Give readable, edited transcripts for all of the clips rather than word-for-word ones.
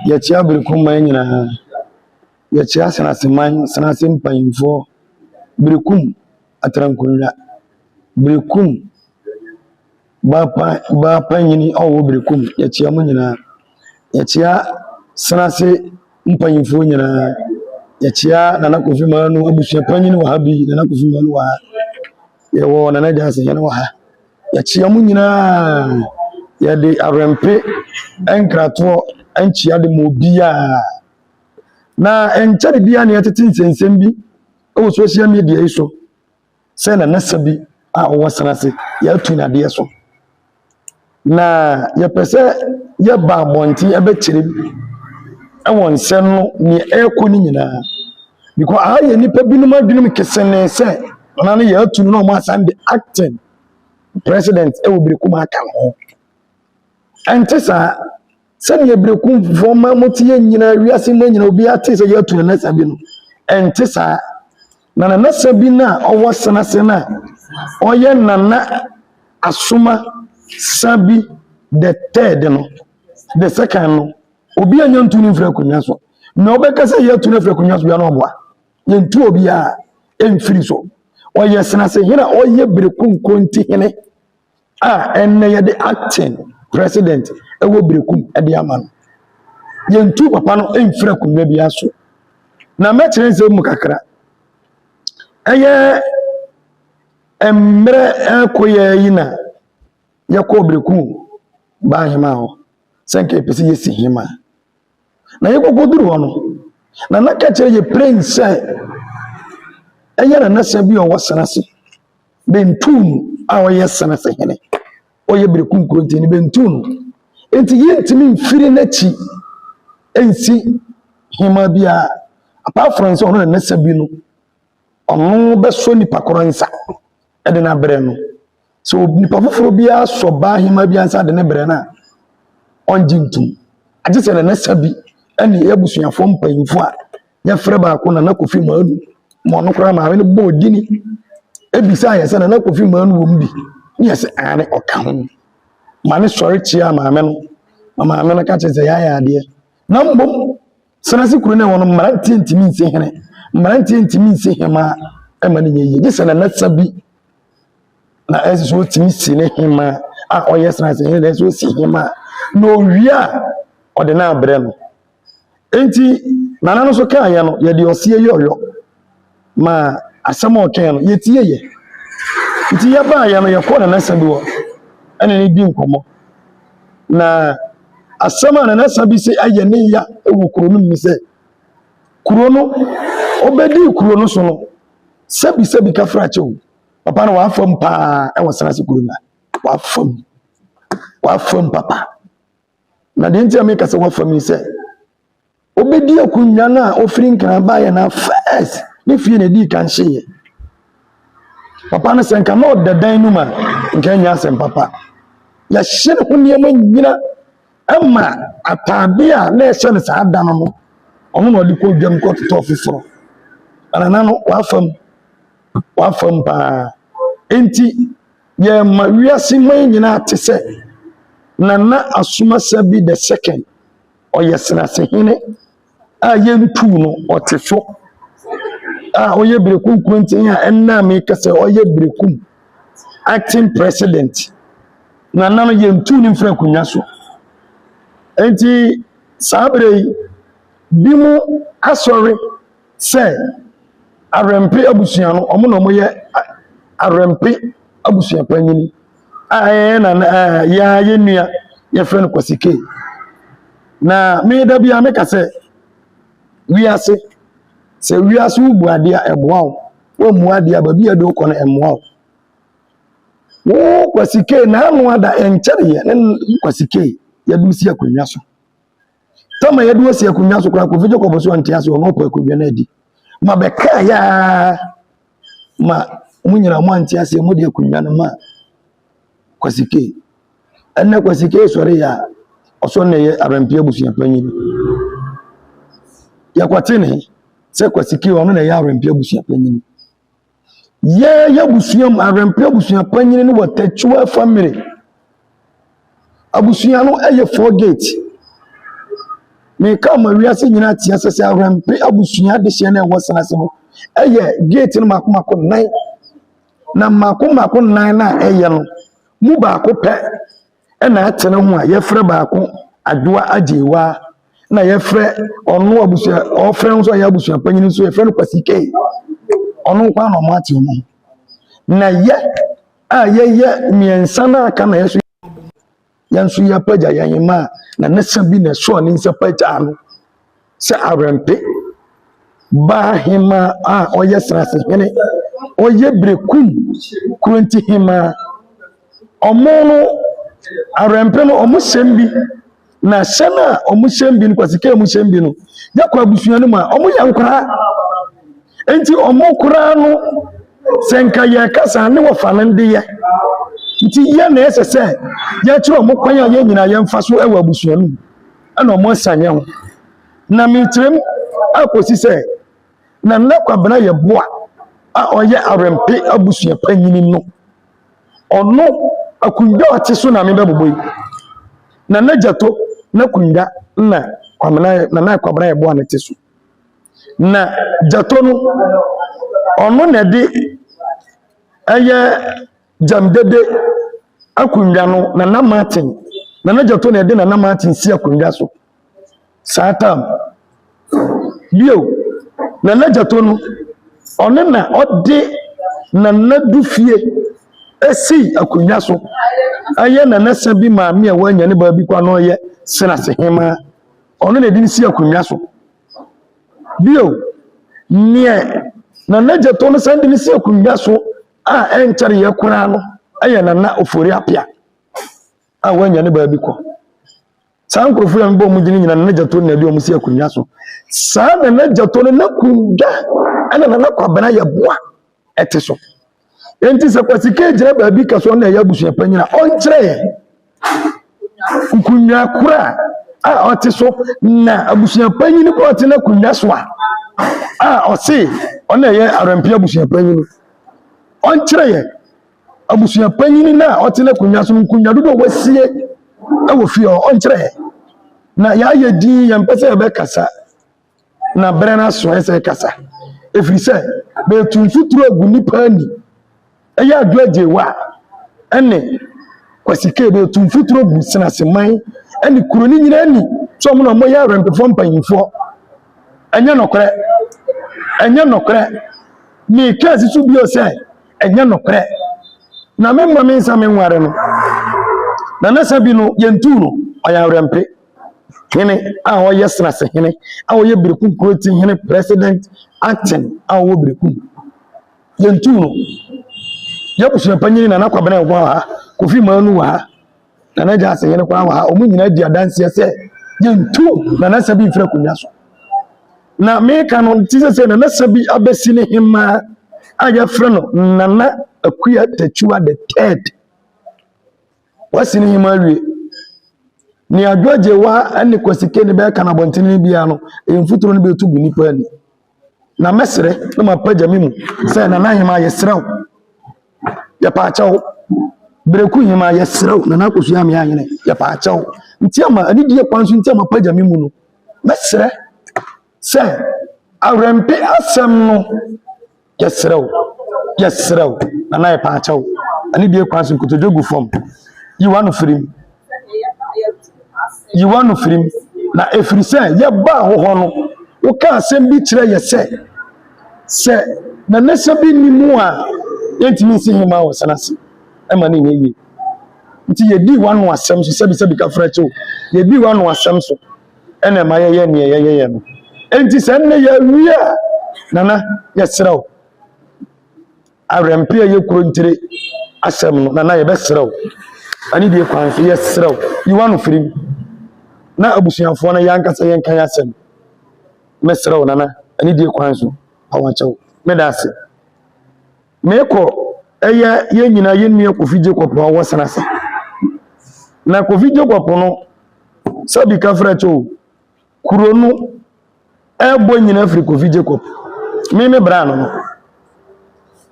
Yɛkyia Berekum man nyinaa. Yɛkyia Senase mpanyimfo. Berekum atrankonwa. Berekum ba panyini owo Berekum. Yɛkyia mo nyinaa. Yɛkyia Senase mpanyimfo nyinaa. Yɛkyia Nana Kofi Manu abusua panyini wa ha bi. Nana Kofi Manu wa ha. Yɛwɔ Nana Jase yɛne wa ha. Yɛkyia mo nyinaa. Yɛde arempe enkrato enchia de mo bia na enkyade bia ne yɛtete nsensem bi o social media yi so sɛ na nasabi a ɔwɔ Senase yɛatu na de so na yɛpɛsɛ yɛba abɔnten ɛbɛkyerɛ ɛwɔ nsɛm no ne ɛkɔ ni nyinaa because ayɛ nipa binom adwunom kesene sɛ ɔna no yɛatu no ɔmo asan de acting president ɛwɔ Berekum aka ho antisa sɛne Berekum fɔma motie nyina wiase ma nyina obi ate sɛ yɛatu na nasabi no antisa na nasabi na ɔwɔ Senase na ɔyɛ Nana Asoma Sabi the third no the second no obi anyantu ni mfra kunwa so na obeka sɛ yɛatu na mfra kunwa so bia no ɔboa yɛntu obi a ɛmfiri so ɔyɛ Senase hena ɔyɛ Berekum konti hene a ɛnɛ yɛde acting president ewo Berekum ede amano yentu papa no emfira kunwa bia so na mɛkyerɛ nsɛ mu kakra ɛyɛ emre ekoyɛ yi na yɛkɔ Berekum ba hema ho sɛnke pese yesi hema na yɛkɔkɔduru hɔ no na naka kyerɛ yɛ prince ɛyɛ na nasabi ɔwɔ Senase bentum a ɔyɛ Senase hene ɔyɛ Berekum kronti ni bentum enti yɛntimi mfiri n'akyi ensi hema bia apart from sɛ ɔno na nasabi no ɔno bɛso nipa koro nsa ɛde na brɛ no so nipa foforo bia so ba hema bia nsa de ne brɛ na ɔnjintum agye sɛ na nasabi ɛne yɛbusuafo mpanyimfo a yɛfrɛ baako na Nana Kofi Manu ma ɔno kora ma ne bɔ odini ebisa yɛ sɛ na Nana Kofi Manu wɔ mbi ne yɛ sɛ ane ɔka ho ma ne sɔre kyia maame no maame no ka kyerɛ sɛ yɛayɛ adeɛ na mbom Senase kuro ne wɔn mmarantie ntimi nse hene mmarantie ntimi nse hema ɛma ne yɛ gye sɛ na nasabi na ɛsɛ so timi si ne hema a ɔyɛ Senase hene ɛsɛ so si hema na owia ɔde na abrɛ no enti nana no so ka yɛ no yɛde ɔsie yɔyɔ ma asɛm ɔka no yɛtie yɛ nti yɛba yɛ no yɛkɔ na nasabi wɔ ɛne ne di nkɔmmɔ na asɛm a na nasabi sɛ ayɛ ne ya ɛwɔ kuro no mu sɛ kuro no ɔbɛdi kuro no so no sɛbi ka fra kyɛw papa no wafam paa ɛwɔ Senase kuro na wafam papa na de ntia me ka sɛ wafam yi sɛ obedi akunnya na ofiri nkran ba yɛ na first ne fie na di kan hye papa no sɛ nka na ɔdadan no ma nka nya asɛm papa ya hye ne ho nneɛma nyina ama ataade a na ɛhyɛ ne saa da no no ɔno na ɔde kɔ dwam kɔ totɔ foforo anana no wafam paa enti yɛ ma wiase man nyina ate sɛ Nana Asoma Sabi the second ɔyɛ Senase hene a yɛntu no ɔte so a ɔyɛ Berekum kronti a ɛnna me ka sɛ ɔyɛ Berekum acting president Nana no yɛntu ne mfra kunwa so enti sabre bi mu asɔre sɛ arempe abusua no ɔmo na ɔmo yɛ arempe abusua panyini a na ya yenua yɛfrɛ no Kwasike na me da bia me ka sɛ wiase sɛ wiase ubu ade a ɛboa wo mu ade a ba bia de wokɔ no ɛmoa wo Kwasike na anu ada ɛnkyɛre yɛ ne Kwasike yɛdu si akunwa so tama yɛdu si akunwa so kora ko fije kɔbɔ so ntia so ɔno pɔ akunwa na adi ma bɛka ya ma munyina mo antia se mo de akunwa no ma Kwasike enne Kwasike sɔre ya ɔso na yɛ arempe abusua panyin ya kwatene sɛ Kwasike ɔno na yɛ arempe abusua panyin yɛ abusua arempe abusua panyin no wɔtachua family abusua no ɛyɛ 4 gate me come wiase nyina tie sese awrampe abusua de hye na wosanase mo eye gate no makomako nan na makomako nan na eye no mu ba ko pe e na atene ho a yefre ba ko adoa ajewa na yefre ono abusua ofre nso ya abusua panyini so yefre no kwasike ono kwa no mate mo na ye a ye miensa na aka na yeso yansu ya paja yanyima na nesa bi na so ni nsa paja ano se awrampe ba hima a oye srase hene oye brekum kurunti hima omono awrampe no omo sembi na sana omo sembi no kwasike omo sembi no yakwa busua no ma omo yankora enti omo kora no senka ye kasa ne wofanande ye nti ya na esese ya chiro mo kwan ya nyina ye mfa so ewa busua no ana omo sanye ho na mitrem akosi se na nakwabena ye boa a oye awrampe abusua panyini no ono akunda ate so na me beboboyi na najato na kunda na kwamena na nakwabena ye boa na te so na jato no ono na de eye jamdede akunda no na Martin na najato na de na Martin si akunda so satam bio na najato no ono na ode na nadufie esi akunda so aye na nasa bi maami a wanya ne ba bi kwa no ye sena sehema ono na di si akunda so bio nie na najato no sande ni si akunda so a enchare ye kura no aye na ofori apia a wanya ne ba bi kwa sankrofo ya mbo mudini nyina na najato na di omusi akunda so sa na najato na kunda ana na kwabena ye boa eteso enti se kwasike gira ba bi kaso na ya busua panyina onkyere kunya kura a oteso na abusua panyini ko otena kunya so a osi ona ye awrampe abusua panyini onkyere ye abusua panyini na otena kunya so kunya dodo wasie awo fie onkyere na ya ye di ya mpese ya be kasa na brena so ese kasa efiri se be tunfuturo agunipa ni eya adwaje wa ene kwasike be tunfuturo bu senaseman ene kuroni nyina ni so mo na mo ya rempefo mpanyinfo enya nokre mi kazi su bi o se enya nokre na memma me nsa me nware no na nasa bi no yenturo oya rempe hene a o yesna se hene a o ye brekum kuroti hene president acting a o brekum yenturo yabusu panyini na nakwabena ye kwa kofi manu wa na naja ase hene kwa wa omu nyina di adanse se yentu na nasa bi mfra kunya so na me kanon tise se na nasa bi abesi ne himma aya frɛ no nana akua tachua the third wasini himma wie ni adwaje wa ane kwasike ne be kana bontene bia no emfuturo ne be tugu nipa ani na mesre no mapaja mimu se na himma yesrew ya paachaw breku himma yesrew na nakosu ya me anyene ya paachaw ntiama ani die kwanso ntiama paja mimu no mesre se awrampe asem no yesrew na ya paachaw ani die kwanso kutojogu fom yiwanu firim na efiri se ye ba hoho no wo ka asem bi kire ye se na nesa bi nimu a yentimi si hima wo sanase ema ne yeye nti ye di wanu asem so sebi ka fracho ye di wanu asem so ena ma ye ne ye no enti se ne ye wia nana ye srew awrampe ye kurontire asem no nana ye be srew ani die kwan so ye srew yi wanu firim na abusuafo na yankasa yenkan asem me srew nana ani die kwan so awacho me dase meko eya ye nyina ye nua kofije kopo wo sanase na kofije kopo no sabi ka fracho kuro no ebo nyina fri kofije kopo me bra no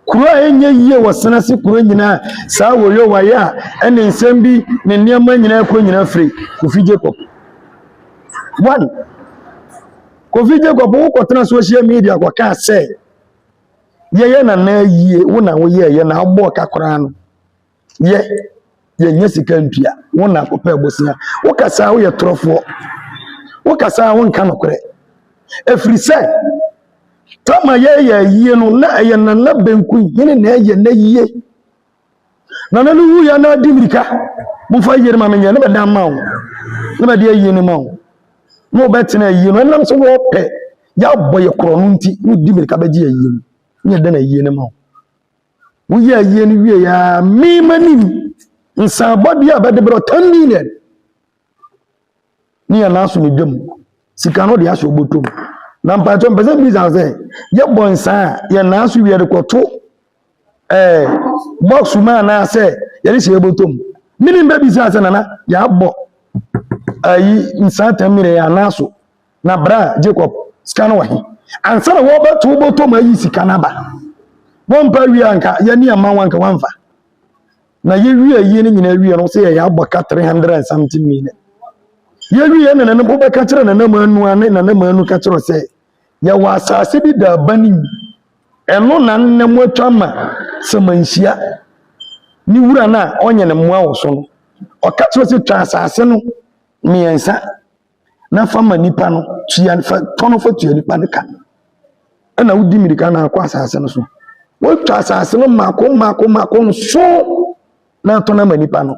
kuro enye yie wo sanase kuro nyina sa wo yo wa ya ene nsem bi ne niam nyina ko nyina fri kofije kopo one Kofi Jacob ko tena social media ko ka say ye na yie wo na wo ye na agbo kakora no ye nya sika ntua wo na kopa bosia wo kasa wo ye trofo wo kasa wo nka nokore efiri say tama ye yie no na ye na benku yene na ye na yie na wu ya na dimirika mu fa yere ma menye ne beda ma wo ne beda yie ne ma wo no betina yie no nam so wo pe ya boye kro no nti wo dimirika beje yie no nye da na yie ne ma wo ye yie ne wie ya mi manim nsa body abede bro 10 million ni ya naso ne dwam sika no de aso botom na mpacho mpese business say ye bonsa ye naso wie de kwoto box ma na say ye de se botom minim be business na ya bo ayi nsa 10 million ya naso na bra Jacob sika no wahi ansa na wo ba to botom ayi sika na ba won pa wi anka ye ni ama wanka wanfa na ye wi ayi ni nyina wi no say ya aboka 300 and something million ye wi ye na bo ba ka kire na manu ane na manu ka kire say ya wa asase bi da bani eno na nnemu atwa ma samanhia ni wura na onye ne moa wo so no o ka kire say twa asase no miensa na fama nipa no tua fa tono fa tua nipa ne ka na wudi mirika na akwa asase no so wo twa asase no mako so na to na manipa no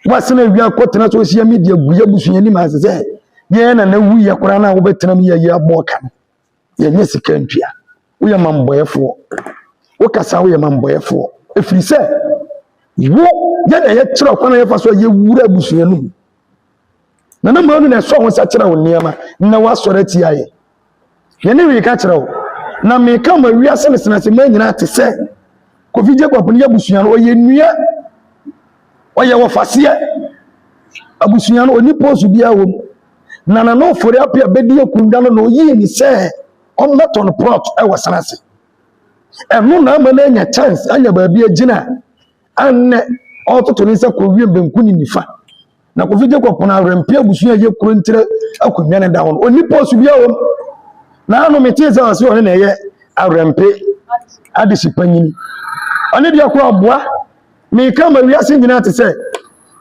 wasena wi akotena social media guya busunya ni ma se ye na wu ya kora na wo betena mi ya aboka ye nya sika ntua wo ya mamboyefo wo kasa wo ya mamboyefo efiri se wo ya na ye kira kwana ye fa so ye wura busunya no na manu na so won sa kira wo niama na wasore ti aye ye ne wi ka kira wo na me ka ma wi ase ne senase ma nyina te se Kofi Jacob ni abusunya no ye nua oye wo fase abusunya no oni post bia wo na no fori apia bedi akunda no yi ni se on meton plot e wo senase eno na ma na nya chance anya ba bia gina anne ototo ni se ko wi benku ni nifa na Kofi Jacob na rempe abusunya ye kuro ntire akunwa ne da wo oni post bia wo na no metie za wase one na ye arempe adisipanyini one dia ko aboa me kama wiase nyina te se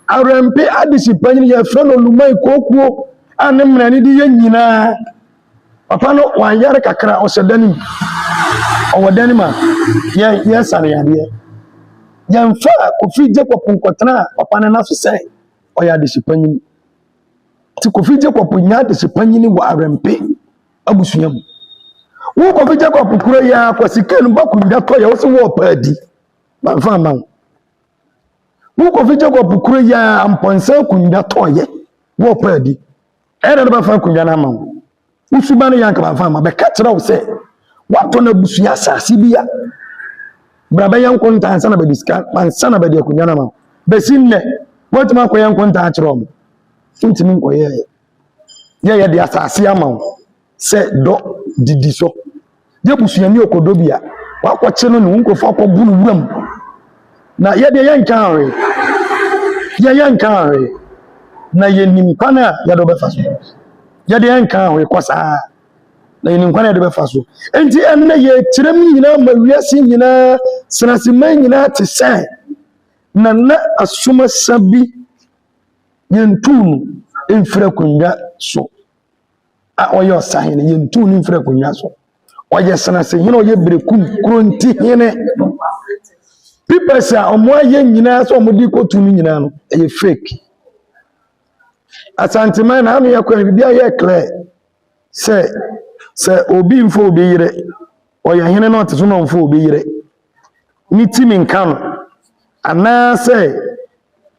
arempe adisipanyini ya freno lumai kokuo ane mrani di ye nyina papa no wan yare kakra o sedani o wadani ma ye sare yade ya mfa Kofi Jacob nkotena papa na naso se o ya adisipanyini ti Kofi Jacob nya adisipanyini wa arempe abusunyam wo Kofi Jacob kuro ya kwasikenu bakunda to ya wo se wo paadi ba fa ma wo Kofi Jacob kuro ya amponsa kunda to ye wo paadi era ba fa kunda na ma usuba no yanka ba fa ma be ka kira wo se wato na busu ya sasi biya braba yanko nta ansa na be diska ansa na be de kunda na ma be sinne wotu ma ko yanko nta akira mo ntimi nko ye de asasi ama se do didi so ye busuani okodobia wakwache no nko fa ko bunu wuram na ye de yankanwe na ye nimkwana ya do be faso ye de yankanwe kosa na ye nimkwana ya do be faso enti enne ye tirem nyina mawiase nyina senasiman nyina te se na asuma sabi yentunu enfra kunga so oyo sahene yentunu enfra kunga so oye senase hino oye brekum kronti hene people say omo aye nyina so omodi kotunu nyina no eye fake asanteman na anu yakwa bibia ye clear se obi mfo obi yire oye hene no te so no mfo obi yire ni timi nkan ana se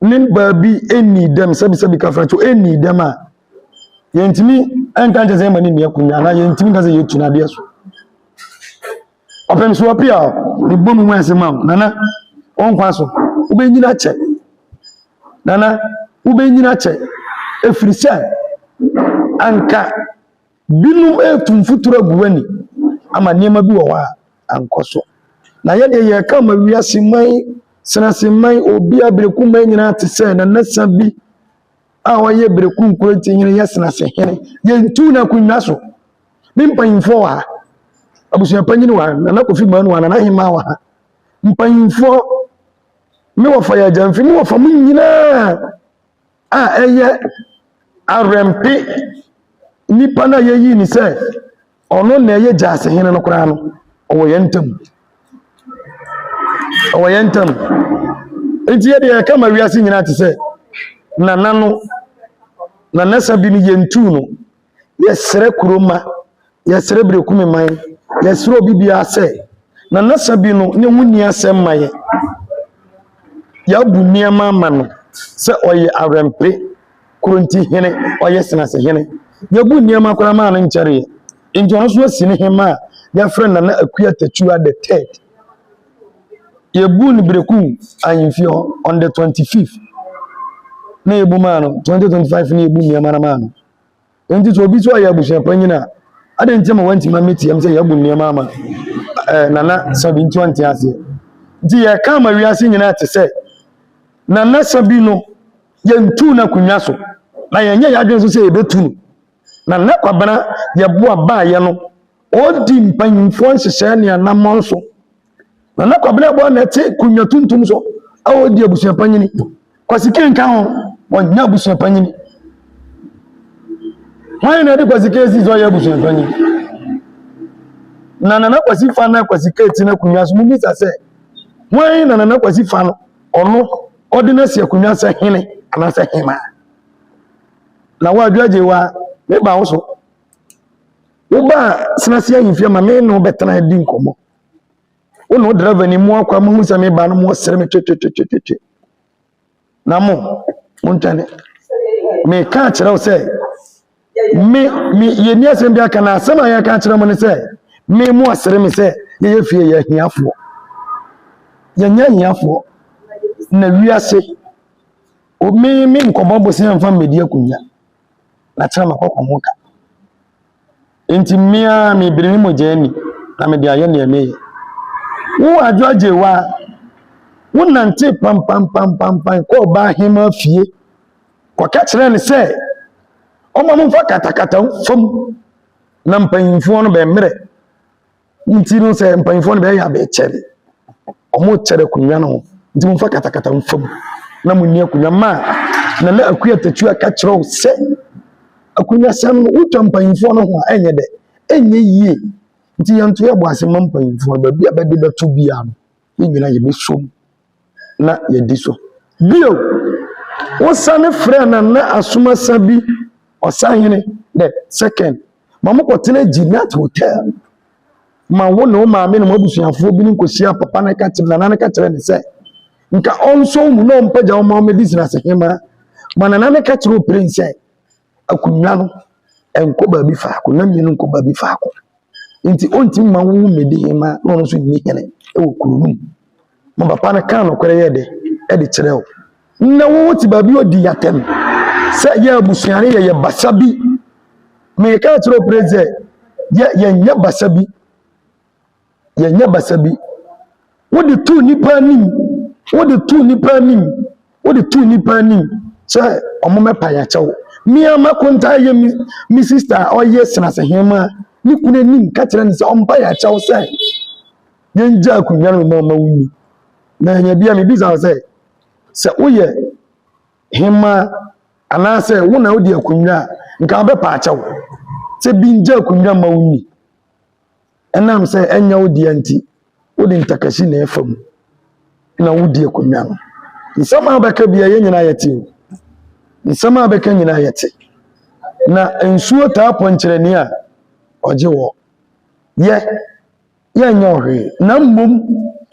nin babi eni dem sabi ka francho eni dem a yentimi enta nje se mani mi akunya na yentimi ka se yetuna de so opem so apia ni bonu wanse ma nana on kwaso ubenyina che nana ubenyina che efrise anka binum etum futura guwani ama niema bi wo wa ankoso na ye de ye ka ma wiase mai senasiman obi abreku man nyina te se na nasa bi Awaye Brekum Quentin, yes, and I say, Yen Tuna Kunaso. Mimpaying for her. I was your penny one, and I could feel one, and I him our. Mimpaying for no fire jump, no for me. RMP Nipana ye say, or no near just a hen and a crown, or yentum. Or yentum. It's yet I come a reason to say, Nanano Nanasa bini yentuno, yes, Serekuruma, yes, Rebrecumi mine, yes, Robibia say, Nanasa bino, no munia semaye. Yabu near mamma, say, or ye RMP. Kurunti hene o yesena se hene yabu niam akora ma no nkyere nti ono so sini hema ya friend na akua tatua the third yabu ni breku ayimfio on the 25th na yabu ma no 2025 na yabu niam na ma no nti to obi so yabu shapanyina ade ntema wanti ma meti am se yabu niam ma nana 720 ase nti ya kama wiase nyina te se nana sabi no yentu na kunwa so na yenye yadwen so se ebetu na nakwabana yeboa ba ye no odi mpanyimfo nhyehyɛ ne anamon so na nakwabana bo na te kunwa tuntum so a odi abusuapanyini kwasike nka ho wonya abusuapanyini wan na de kwasike si so ya abusuapanyini na kwasi fa na kwasike ti na kunwa so mu bi sa se wan na kwasi fa no ono ordinance akunwa sa hene anasa hema na wadwaje wa me ba wo so wo ba sinase ahimfia ma me no betena di nkomo wo no driver ni mu akwa mu se me ba no mo sere me twetwetwetwe na mo ntane me ka kire wo se me yeni asem bia kana asem ya ka kire mo ne se me mu asere me se ye fie ye hiafo ye nya hiafo na wiase o me nkomo bo se mfa media kunya na tira makokomoka enti mia mi birimi mojani na me dia ye ne me wo adwaje wa wo nante pam ko ba hima fie ko ka kire ne se o ma mo fa katakata fam na mpanyimfo no be mere nti no se mpanyimfo no be ya be chere o mo chere kunya no nti mo fa katakata fam na munni akunya ma na akua tatua ka kire se akunya sam utompanyimfo no ho enye de enye yie nti yanto ye bo ase mampanyimfo ba bia bede beto bia no nyina ye besom na ye diso bio wosane frɛ na asoma sabi osahene the second mamoko tena Ginat hotel ma wo no ma me no mabusuafo bi ni kosia papa na ka tena na ka tena ne sɛ nka onso mu no mpagya wo ma me business hema manana ne ka tero prince akunwa no enko ba bi fa ko na mi no enko ba bi fa ko nti onti ma wo medi hema no no so ni hene e wo kurunum ma papa na kan no kwere ye de e de kire wo na wo ti ba bi odi yatem se ye abusuane ye basabi me ka tero prince ye nya basabi wo de tu nipa nim so omo mepa ya chawo mi amakonta ye mi sister o yes na se hema ni kuna nim ka kire ne se ompa ya chawo se ye nja akunya no ma wuni na nya bia me bisa se oye hema ana se wo na odi akunya nka be pa chawo se bi nja akunya ma wuni enam se enya odi anti odi ntakashi na efam na wodi akunya no nsama baka bia ye nyina yete nsama baka nyina yete na ensuo ta ponkyereni a oje wo ye nyohwe na mmom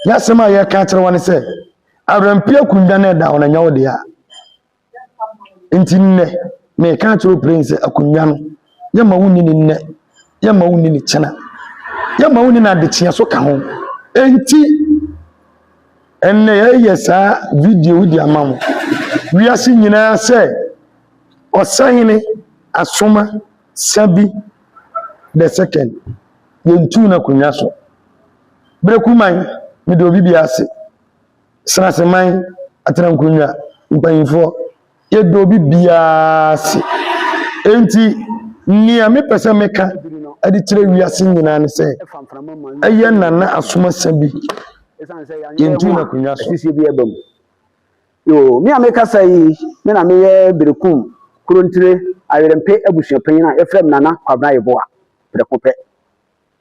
ya sema ye ka kire woni se arampi akunda na da wona nyawo de a ntinne me ka kire prince akunya no ye ma wuni ni nne ye ma wuni ni chena ye ma wuni na de tia so ka ho enti enne ye sa video di amamo wiase nyina se osahene asoma sabi the second yentu na kunya so brekuman me do bibia ase sraseman atran kunya mpanyimfo yɛdɔ bi biase enti nia me pese meka ade kyerɛ wiase nyinaa ne sɛ ɛyɛ nana asoma sabi yentu na kunya so sisi bi ebam yo me ameka sai me na me ye berekum kurontire awerempe abusuapanyin a efrem nana kwabna yeboa berekope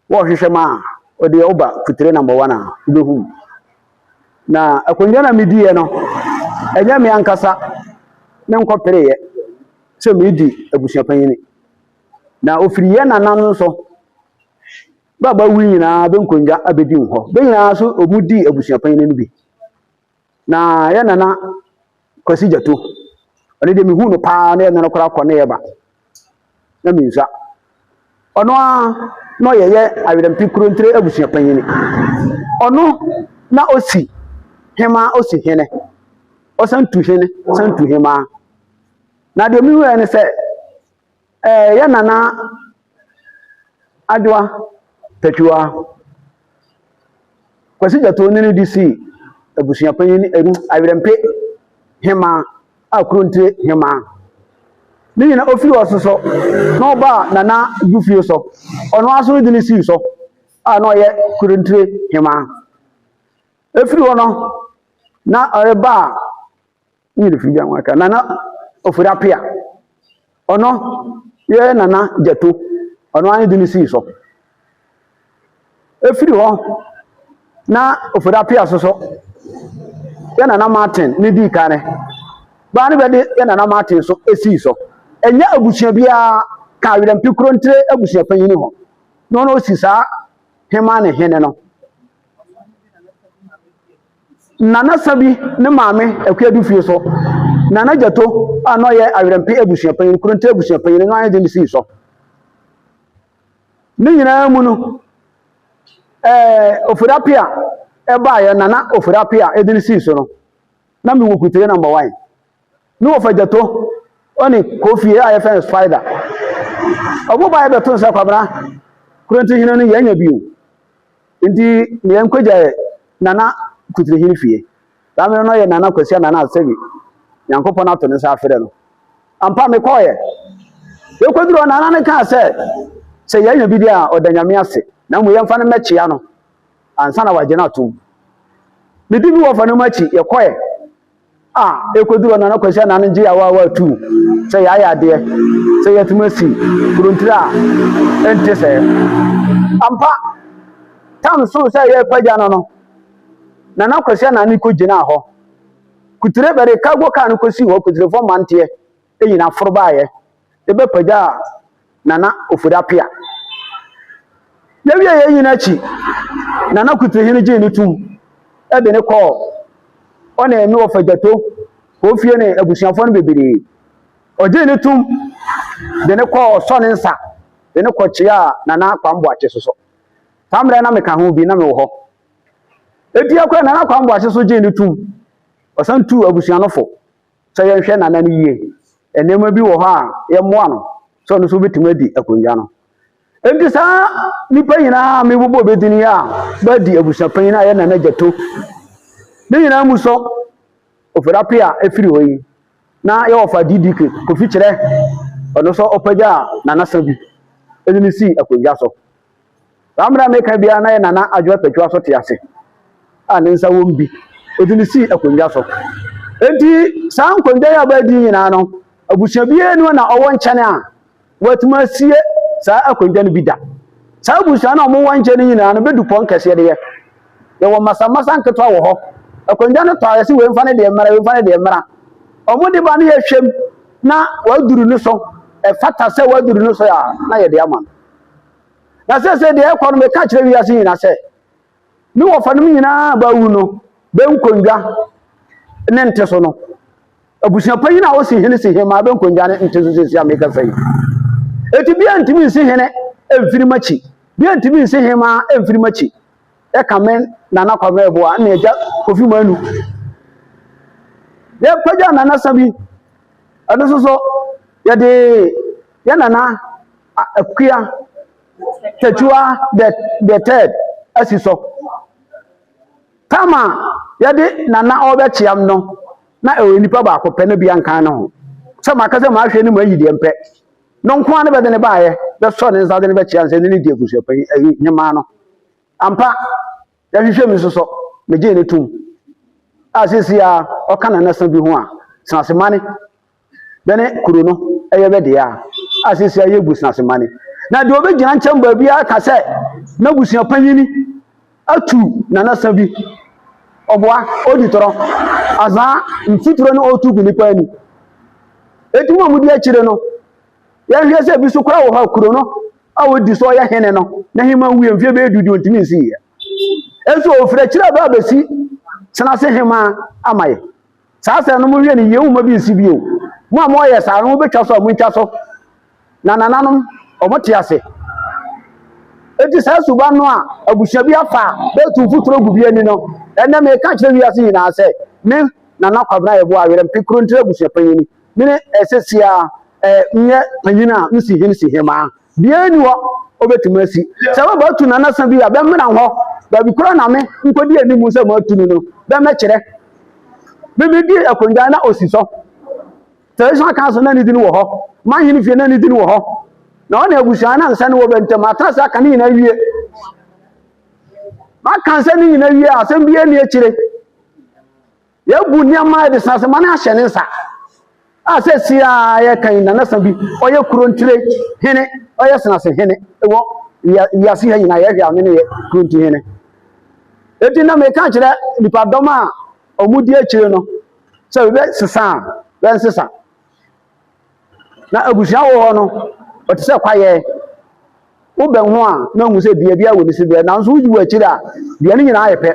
wo hwehwe ma ode oba kutire number 1 a ubehum na akonja na medie no enya me ankasa me nkopere se medi abusuapanyin na ofiriye nana no so baba wi nyina be nkonja abedi ho be nyina so obudi abusuapanyin no bi na ya nana kwasi jato oni de mi hu no pa na ya nana kora kɔ na yɛ ba na mi nsa ɔno a no yɛyɛ awerempi kurontire abusuapanyin ɔno na osi hema osi hene ɔsantu hene santu hema na de mi hu ne sɛ ya nana adwa petwa kwasi jato ni di si abusuapanyin awerempe hema akuronte hema ni nyina ofiri ososo na oba nana gufie so ono aso di ni si so a no ye kuronte hema efiri ono na oreba ni fi bia nwaka nana ofiri apia ono ye nana jato ono an di ni si so efiri ho na ofiri apia so ya nana Martin ni di kane ba ni bede ya nana Martin so esi so enya abusua bia ka awerempi kurontire abusua panyin ho no no sisa hema ne hene no nana sabi ne maame akuadu fie so nana jato ano ye awerempi abusua panyin kurontire abusua panyin no anye de si so ni nyina mu no ofurapia eba ya nana ofurapia edini si so no na mi wokutire number 1 no ofajato oni kofi a ya fa spider obo ba ya beto nsa kwabra kuronti hino no yanya biu ndi ne yankwaja nana kutire hini fie dame no ye nana kwasi nana asebi yankopon ato ne sa afere no ampa me koye e kwaduro nana ne ka se yanya bi dia odanyame ase na mu yemfa ne mechia no ansa na waje na atum ne di bi wo fa no machi ye koye ekoduro nana kwasi nana nji ya wa tu se ya ya de se ya tumasi kuruntira ente se ampa tam so se ye kwaja no nana kwasi nana ko gina ho kutire bere kago kan kwasi ho kutire fo mante eyina forba ye ebe paja nana ofurapia yewie ye yina chi nana kutire hini je ni tum ebe ne ko ona emi ofajato ko fie ne abusuafo no bebere oje ne tum de ne ko so ne nsa de ne ko chia nana kwambo ache soso tamre na meka ho bi na me wo ho eti akwa nana kwambo ache so je ne tum osantu abusuanofo so ye hwe nana ne yie enema bi wo ho a ye moa no so no so betuma di akonja no enti sa nipa nyina me bobo bedini a ba di abusuapan nyina ye nana jato ne nyina mu so ofurapia efiri hoyi na ye ofa didike ko fi kire ono so opaja nana sabi edini si akonja so amra meka bia na ye nana adwo patwa so te ase a ne nsa wombi edini si akonja so enti sa nkonja ya ba di nyina no abusua bia enu na owo nkyane a watuma sie sa akonja no bida sa abusua na omo wankyane nyina no bedu pon kase de ye wo masamasa nketwa wo ho akonja no tae si we mfa ne de mara omo de ba ne ye hwem na waduru no so e fata se waduru no so ya na ye de ama na se de e kwa no me ka kire wi ase nyina se ni wo fa no nyina ba wu no be nkonja ne nte so no abusua panyin a wo si hene si hema be nkonja ne nte so si ameka sai eti bia ntimi si hene emfiri machi bia ntimi si hema emfiri machi e kamen nana kwamre ebo a na eja kofi manu ye kwaja nana sabi ado so ye de ya nana akua tachua the third asiso kama ye de nana obechiam no na ewe nipa ba ko pe na bia nkan no sɛ maka sɛ mahwɛ ne mu ayi deɛ mpɛ no nko a ne bɛde ne baayɛ bɛsɔ ne nsa de ne bɛkyea nsɛ ne ne di abusuapanyin ayi nyɛmaa no ampa yɛhwehwɛ me nso so megye ne tom a sisi a ɔka na nasa bi ho a senasemane bɛne kuro no ɛyɛ bɛdeɛ a sisi a yɛbu senasemane na deɛ ɔbɛgyina nkyɛn baabi aka sɛ na abusuapanyini atu na nasa bi ɔboa ɔdi tɔrɔ azaa mfituro no ɔtu gu nipa ani eti mu a mudi akyire no yɛhwɛ sɛ bi so kora wɔ ha kuro no a wɔdi so ɔyɛ hene no na hema wuye mfie bɛyɛ dudu ntumi nsi yɛ ɛnso ofiri akyire ba abɛsi tena se hema ama yɛ saa sɛ no mo hwɛ ne yɛwu ma bi nsi bio mo a mo yɛ saa no mo betwa so a mo ntwa so na nananom ɔmo te ase eti saa suba no a abusua bi afa bɛtu mfuturo gu bi ani no ɛnna me ka kyerɛ wiase nyinaa sɛ me nana kwabena yɛ bo awere mpekuro ntire abusua panyini mene ɛsɛsia nyɛ panyin a nsi hema bia ni hɔ obetumi asi sɛ ba batu nana sa bi a bɛmmra hɔ baabi kora na me nkodi animu sɛ ma atu no bɛmɛkyerɛ bibidi akondwa na osi so television council na ni di no wɔ hɔ manhene fie na ni di no wɔ hɔ na ɔna abusua na nsa ne wɔ bɛntɛm atrasa aka ne nyina wie maka nsa ne nyina wie asɛm bia ni akyire yɛbu nneɛma de sansemane ahyɛ ne nsa a sɛ sia yɛ kan na nasa bi ɔyɛ kuro ntire hene ɔyɛ senase hene ɛwɔ wiase ha nyina yɛhwɛ ame ne yɛ kuro ntire hene eti na meka kyerɛ nipadɔm a ɔmudi akyire no sɛ bɛ sesa bɛ nsesa na abusua wɔ hɔ no ɔte sɛ kwayɛ wobɛn ho a na hu sɛ bia bia wɔ ne sibia nanso woyi wɔ akyire a bia ne nyinaa yɛ pɛ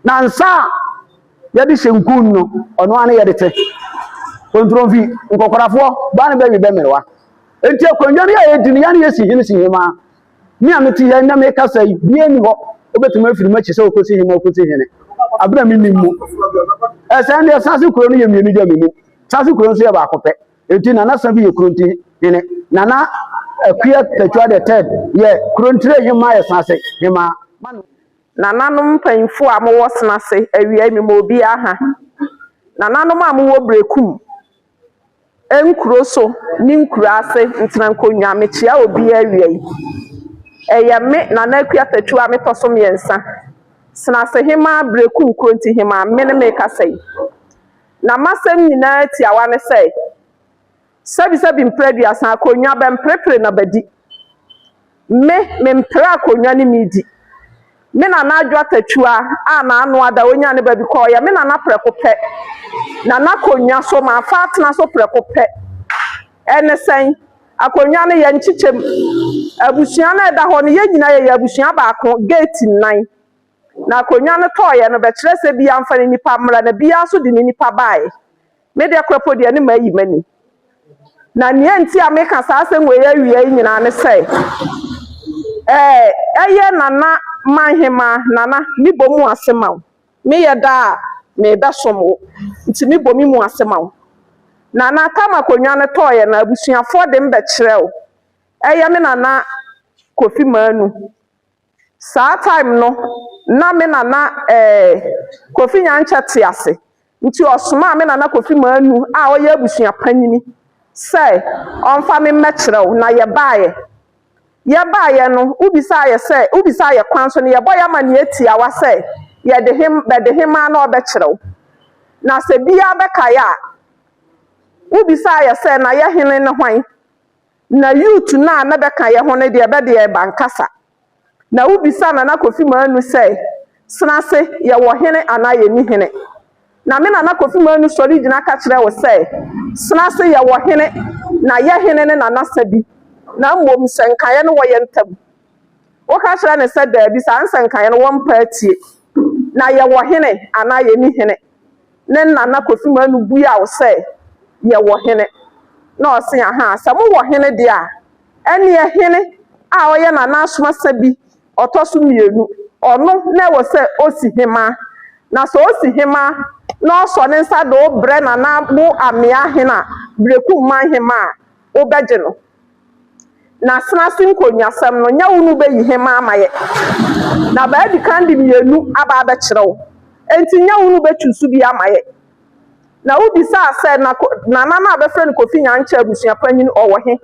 na nsa yɛde hyɛ nkun no ɔno ane yɛde te kontromfi nkɔkɔrafoɔ ba ne bɛwi bɛmɛrewa enti akonnwa no yɛ di no yɛne yɛsi hema me a mete yɛ na meka sɛ bia ni hɔ obetumi afiri makyi sɛ okosi hema okosi hene abra me nim mu ɛsɛ ne sase kuro no yɛ mienu gya me mu sase kuro nso yɛ baako pɛ enti na nasa bi yɛ kuro nti hene nana akua tatwa the third yɛ kuro ntire hema yɛ sase hema nananom mpanyinfo a mowɔ senase awia mi ma obi aha nananom a mowɔ brekum enkuro so ni nkuro ase ntena nkonnwa mekyia obi awia yi ɛyɛ me nana akua tatwa me tɔso mmiɛnsa senase hema brekum kuro nti hema me ne me kasa yi na masɛm nyinaa tiawa ne sɛbi mprɛduasa akonnwa bɛmprepre na badi me mpre akonnwa ne midi me nana adwa tatwa a na anu ada onya ne babi kɔ ya me nana prɛko pɛ nana akonnwa so ma fa atena so prɛko pɛ ɛne sɛn akonnwa ne yɛ nkyekyɛm abusua na ɛda hɔ no yɛ nyina yɛ abusua baako gate 9 na akonnwa no tɔɔyɛ no bɛkyerɛ sɛ bia mfa ne nipa mmra na bia so de ne nipa bae me de kɔpɔ de ne ma yi mani na ne nti a me ka saa sɛ ngwe ya wie nyina ne sɛ ɛyɛ nana manhema nana mi bomu asema me yɛ da me da somo nti mi bomi mu asema nana kama konwa ne tɔɔyɛ na abusuafo de mbɛkyerɛw ɛyɛ me nana Kofi Manu saa time no na me nana Kofi Nyancha te ase nti ɔsoma me nana Kofi Manu a ɔyɛ abusua panyini sɛ ɔmfa me mmɛkyerɛw na yɛbaayɛ no ubisa yɛ kwan so ne yɛbɔ yɛ ma ne etia wa sɛ bɛde hema na ɔbɛkyerɛw na sɛ bia bɛka ya ubisa yɛ sɛ na yɛ hene ne hwan na youth na bɛka yɛ ho ne deɛ bɛde yɛ bankasa na ubisa na Kofi Manu sɛ senase yɛ wɔ hene ana yɛ ni hene na me na Kofi Manu sɔre gyina ka kyerɛ wo sɛ senase yɛ wɔ hene na yɛ hene ne nana sabi na mmom sɛnkaeɛ no wɔyɛ ntam woka kyerɛ ne sɛ daabi saa nsɛnkaeɛ no wɔmpa atie na yɛwɔ hene anaa yɛni hene ne nana Kofi Manu buya wo sɛ yɛwɔ hene na ɔse aha sɛ mowɔ hene deɛ a ɛne hene a ɔyɛ nana asoma sabi ɔtɔ so mmienu ɔno na ɛwɔ sɛ osi hema na sɛ osi hema na ɔsɔ ne nsa de obrɛ nana bo amea hena brekum man hema a wobɛgye no na senase nkonnwasɛm no nya wo no bɛyi hema amayɛ na baadi kan de mmienu aba abɛkyerɛw enti nya wo no bɛtu so bi amayɛ na wobisa sɛ na nana abɛfrɛ no Kofi Nyankyɛ abusua panyin ɔwɔ he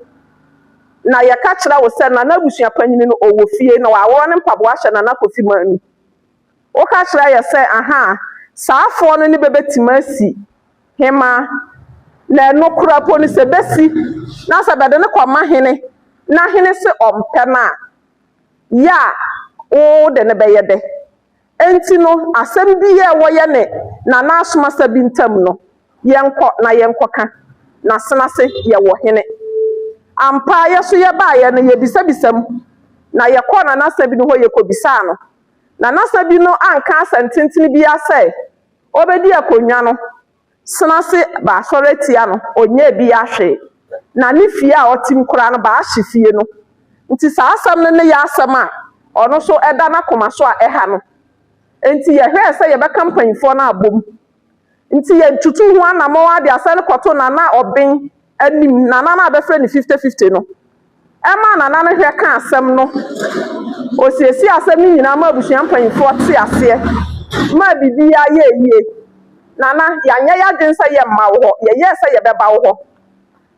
na yɛka kyerɛ wo sɛ nana abusua panyin no ɔwɔ fie na wɔawɔ ne mpaboa hyɛ nana Kofi Manu woka kyerɛ yɛ sɛ aha saafoɔ no ne bɛbɛtima asi hema na ɛno kora po no sɛ bɛsi na sɛ bɛde ne kɔma hene na hene sɛ ɔmpɛ no a yɛ a wode ne bɛyɛ dɛ enti no asɛm bi yɛ wɔyɛ ne nana asomasa bi ntam no yɛnkɔ na yɛnkɔka na senase yɛwɔ hene ampa yɛ so yɛbaayɛ no yɛbisabisam na yɛkɔ nana asa bi no hɔ yɛkɔbisaa no nana asa bi no anka asɛntenten bi asɛ ɔbɛdi akonnwa no senase baasɔre tia no onye bi ahwe na ne fie a ɔtim kora no baahye fie no nti saa asɛm no ne yɛ asɛm a ɔno so ɛda na koma so a ɛha no enti yɛhwɛ sɛ yɛbɛka mpanyinfoɔ no abom nti yɛntutu ho anamɔ ade asɛre kɔto nana ɔben anim nana na abɛfrɛ ne 50-50 no ɛma nana no hwɛ ka asɛm no osiesi asɛm no nyinaa ma abusua mpanyinfoɔ te aseɛ ma bibi ayɛ yie nana yɛanyɛ yɛadwen sɛ yɛmma wo hɔ yɛyɛ sɛ yɛbɛba wo hɔ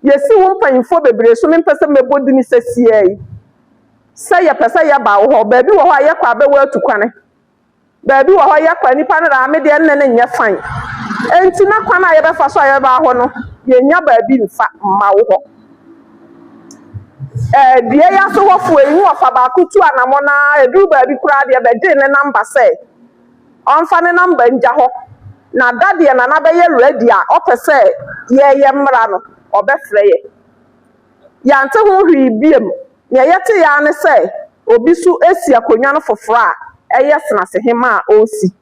yɛsi wo mpanyinfoɔ bebree so mempɛ sɛ mɛbɔ di ne sɛsie yi sɛ yɛpɛ sɛ yɛba wo hɔ baabi wɔ hɔ a yɛkɔ abɛwɔ atu kwane baabi wɔ hɔ yɛkɔ nipa no daa me deɛ nne ne nyɛ fan enti na kwan a yɛbɛfa so a yɛbɛba hɔ no yɛnya baabi mfa mma wo hɔ die yɛ so wɔfo eyi wɔfa baako tu anamɔ na eduru baabi koraa deɛ bɛgye ne namba sɛ ɔmfa ne namba ngya hɔ na dadeɛ na bɛyɛ ready a ɔpɛ sɛ yɛyɛ mmra no ɔbɛfrɛ yɛ yɛante ho hwee biem nea yɛte ya ne sɛ obi so esi akonnwa no foforɔ a ɛyɛ senase hema a ɔsi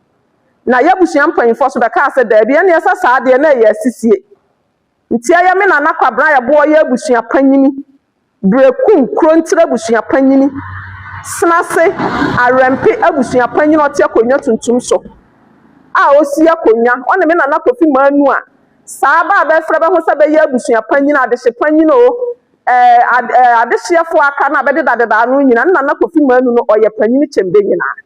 na yɛbusua mpanyinfoɔ so bɛka sɛ daabi ɛne ɛsɛ saa deɛ na ɛyɛ asisie nti ɛyɛ me nana kwabra yɛboɔ yɛ abusua panyini brekum krontire abusua panyini senase arɛmpe abusua panyini ɔte akonnwa tuntum so a ɔsi akonnwa ɔne me nana Kofi Manu a saa ba bɛfrɛ bɛho sɛ bɛyɛ abusua panyini adehye panyini o adehyeɛfoɔ aka na bɛde dadeda no nyina nana Kofi Manu no ɔyɛ panyini kyɛmbe nyinaa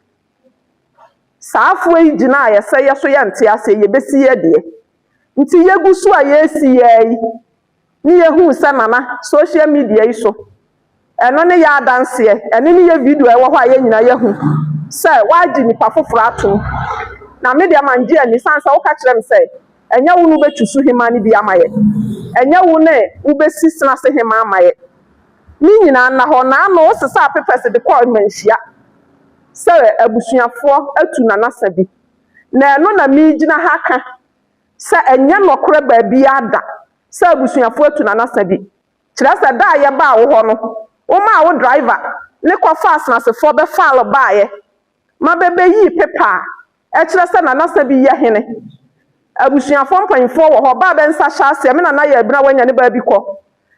saafoɔ yi gyina a yɛsɛ yɛ so yɛnte ase yɛbɛsi yɛ deɛ nti yɛgu so a yɛsi yɛ yi ne yɛhu sɛ nana social media yi so ɛno ne yɛ adanseɛ ɛne ne yɛ video ɛwɔ hɔ a yɛ nyina yɛhu sɛ waagye nipa foforɔ atom na me deɛ mangye ani san sɛ woka kyerɛ me sɛ ɛnyɛ wo no wobɛtu so hema no bi ama yɛ ɛnyɛ wo ne wobɛsi senase hema ama yɛ ne nyinaa nna hɔ na ano wo sesa apepɛs de kɔɔ manhyia sɛ abusuafoɔ atu nanasa bi na ɛno na megyina ha ka sɛ ɛnyɛ nɔkorɛ baabi ada sɛ abusuafoɔ atu nanasa bi kyerɛ sɛ da a yɛbaa wo hɔ no woma wo driver ne kɔfa asenasefoɔ bɛfaale baayɛ ma bɛbɛyii pepa a ɛkyerɛ sɛ nanasa bi yɛ hene abusuafoɔ mpanyinfoɔ wɔ hɔ baa bɛnsa hyɛ aseɛ me nana yɛ abina wanya ne baabi kɔ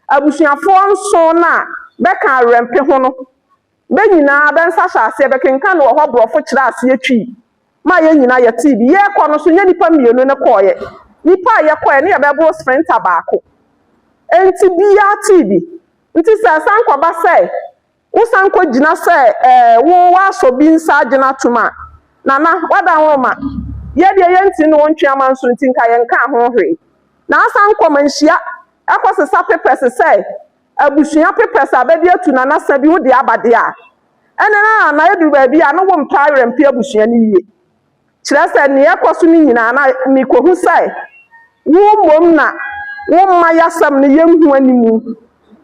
abusuafoɔ nso na bɛka arɛmpe ho no bɛnyinaa bɛnsa hyɛ aseɛ bɛkenka no wɔ hɔ borɔfo kyerɛ aseɛ twi ma yɛ nyinaa yɛ tv yɛkɔ no so nyɛ nipa mmienu ne kɔɔyɛ nipa a yɛkɔɛ ne yɛbɛboro sprinter baako enti biya tv nti sɛ sankɔba sɛ wosankɔ gyina sɛ wo wasɔ bi nsa gyina tuma nana wada nwoma yɛdeɛ yɛnti ne wɔntwe ama nso nti nka yɛnka ho hwee na asankɔ manhyia ɛkɔ sesa pepɛs sɛ abusua pepɛs a bɛde atu nanasa bi wode abade a ɛne na yɛdu baabi a no wo mpa arɛmpe abusua no yie kyerɛ sɛ ne yɛkɔ so no nyinaa na mekɔhu sɛ wo mmom na wo mma yɛasɛm no yɛnhu animu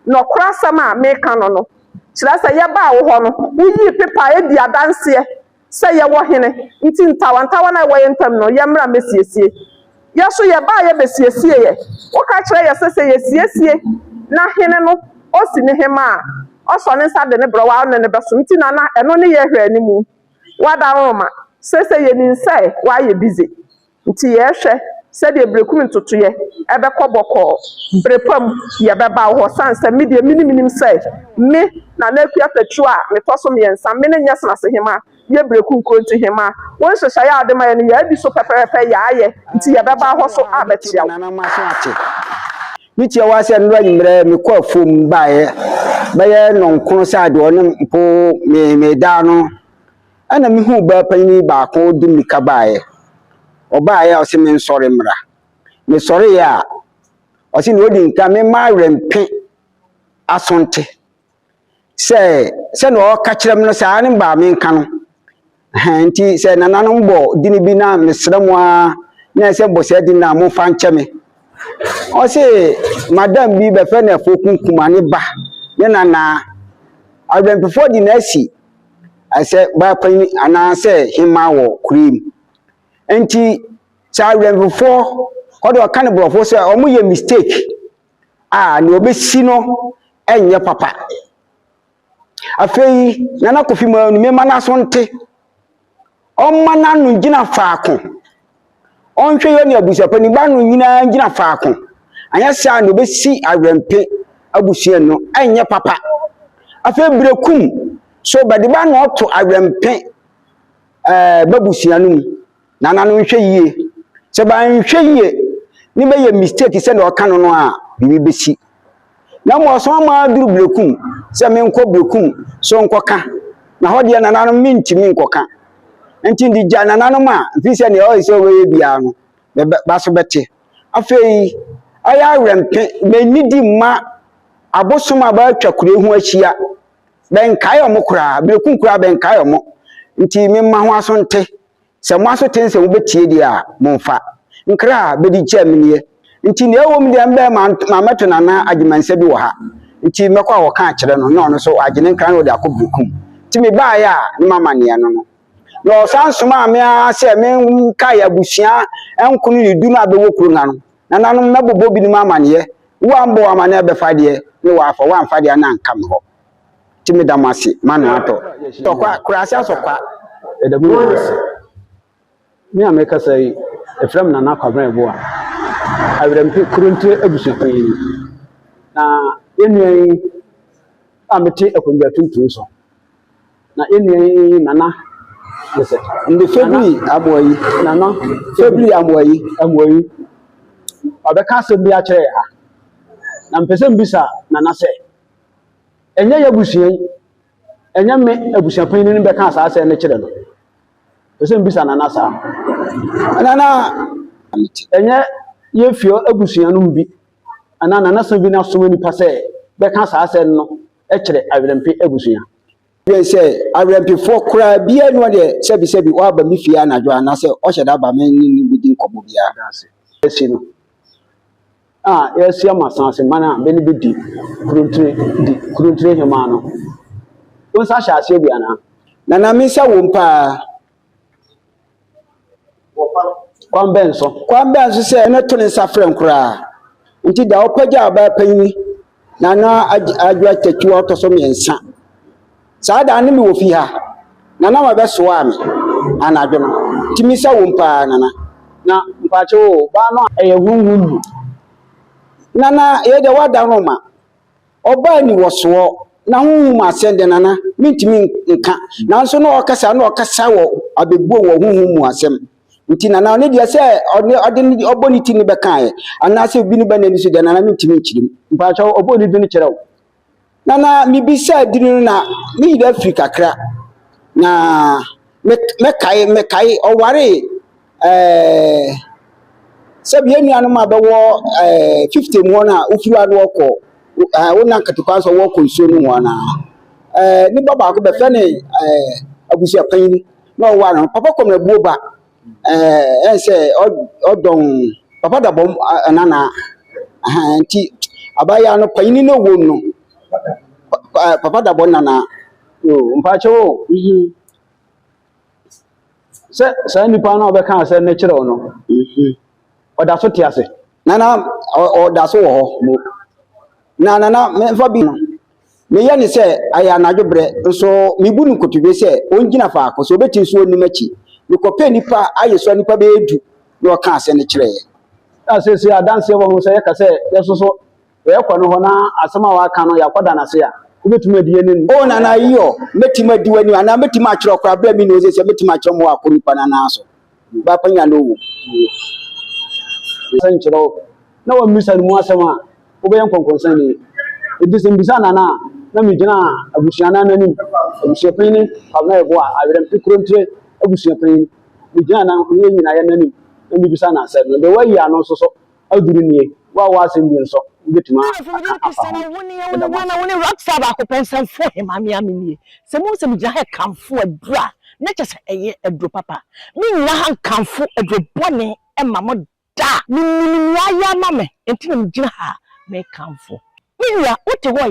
nɔkora asɛm a meka no no kyerɛ sɛ yɛbaa wo hɔ no woyii pepa a ɛdi adanseɛ sɛ yɛwɔ hene nti ntawantawa na ɛwɔ yɛ ntam no yɛmmra mɛsiesie yɛso yɛbaa yɛbɛsiesie yɛ woka kyerɛ yɛ sɛ yɛsiesie na hene no osi ne hema a ɔsɔ ne nsa de ne brɛwa ne ne bɛso nti nana ɛno ne yɛhwɛ animu wada roma sɛ yɛnim sɛ wayɛ busy nti yɛhwɛ sɛdeɛ brekum ntotoyɛ ɛbɛkɔ bɔkɔɔ brepam yɛbɛba wo hɔ san sɛ me deɛ minim sɛ me na akua patru a metɔ so mmiɛnsa me ne nyɛ senase hema yɛ brekum kronti hema wɔn hyehyɛ yɛ ade ma yɛ no yɛadi so pɛpɛpɛ yɛayɛ nti yɛbɛba hɔ so abɛkyia wo mitia wase no anyimrɛ me kɔ fom bae bɛyɛ nonkono sɛ ade ɔne mpo me da no ana me hu ba panyi baako di mika bae ɔbae a ɔse me nsɔre mmra me sorry ya o si no di nka me ma rempe asonte se no ka kire me no se ani ba me nka no nti se nananom bo dini bi na mesremu a na se bo se di na mo fa nche me o se madam bi be fe na fokunkumane ba ne nana adwempefo di na asi ase ba pan ana se hima wo cream enti sa adwempefo ko do kan brofo se o mo ye mistake ni obesi no enye papa afei nana kofi ma me ma na so nte ọmma na nu gina faako onhwe yo ne abusapani ba nu nyina gina faako anya sia no be si awempe abusua no enye papa afa brekum so bade ba no to awempe babusua no nana no nhwe yie se ba nhwe yie ni be ye mistake se na oka no a bibi besi na mo so ma duru brekum se me nko brekum so nkoka na hode nana no mintimi nkoka enti ndi jana nanoma mfise ne o ise we bia no ba so bete afei aya rempe menidi ma abosoma ba twakure hu achia ben kai omukura berekun kura ben kai omo nti memma ho aso nte se mo aso tense wo betie dia momfa nkra bedi chamnie nti ne ewo mde mbe ma meto nana agimanse bi wo ha nti mekwa wo ka akire no no so agine nkra no de akobrekum nti me ba ya mama ne no no sansoma me ase me kai abusua enkunu ni du na bewo kuru na no nananom mebobo bi ni mamane wo ambo amane be fade ni wa afa wa mfade na nkam ho timi damasi manu ato to kwa kurasi asokwa edamu ni ameka sai efrem na na kwabran ebo a awrempi kurunte abusupan na enuan amete akondwa tuntun so na enuan nana yes ndi February amoyi nana February amoyi abeka se bi a kire ha na mpese mbisa nana se enye yabusuan enye me abusupan ni be kan sa se ne kire no mpese mbisa nana sa nana enye ye fio abusuan no bi ana nana se bi na so ni pase be kan sa se no e kire awrempi abusuan bien say awrempefo kura bia no de sebi wa ba mi fia na jo ana se o sheda ba me ni bi din kobo bia esi no esi amasanse mana be ni bi di kuruntre hema no won sa sha ase bia na nana mi sa wo mpa kwambenso se na to ne safren kura nti da opaja ba panyi nana adwa tatu auto so miensa saada ne mi wo fi ha nana ma be so ami anadwo no timi sa wo mpa nana na mpache wo ba no eye hunhunu nana ye de wada no ma oba ni wo so na hunhu ma sende nana mintimi nka nanso no okasa wo abebuo wo hunhu mu asem nti nana ne dia se ode oboni ti ni be kan ana se bi ni ba nani so de nana mintimi nchirim mpache wo oboni bi ni kirew nana mi bisa dinu na mi da Africa kra na me kai oware sabi enu ma be wo 50 mu na ofuru adu oko wona katukwa so wo ko nso nu ho na ni baba ko be fe ne abusia pan ni no wa na papa ko na buo ba ense odon papa da bom nana nti abaya no pan ni no wo no papa da bon nana mpache wo se nipa na obeka se ne kire no oda so ti ase nana oda so wo ho nana me fa bi no me ye ni se aya na dwobre so me bu nu kotube se ongina fa akọ so obeti so oni machi me kope nipa aye so nipa be edu no ka ase ne kire asese adanse wo ho se ye ka se yesoso ye kwa no ho na asema wa ka no yakoda na se ya ubetuma die ni o nana yo metima diwani ana metima akiro kwa bra mi no se metima akiro mo akọ nipa na na so ba panya no wo sanchiro na wa misa ni mu asema obeyan konkonsan ni edise mbisa na mi gina abusuana na ni abusuapan ni abna ebo a awrem pikrontre abusuapan mi gina na onye nyina ya na ni mi bisa na se no de wa yi ano so aduru nie wa asɛm bi nso betuma woni rockstar ba ko pensam fo he ma me amenie se mo se me gya he kamfo adura na kyese eye aduro papa me nyina han kamfo aduro bone e ma mo da me ya ma me enti na me gyina ha me kamfo me ya wote ho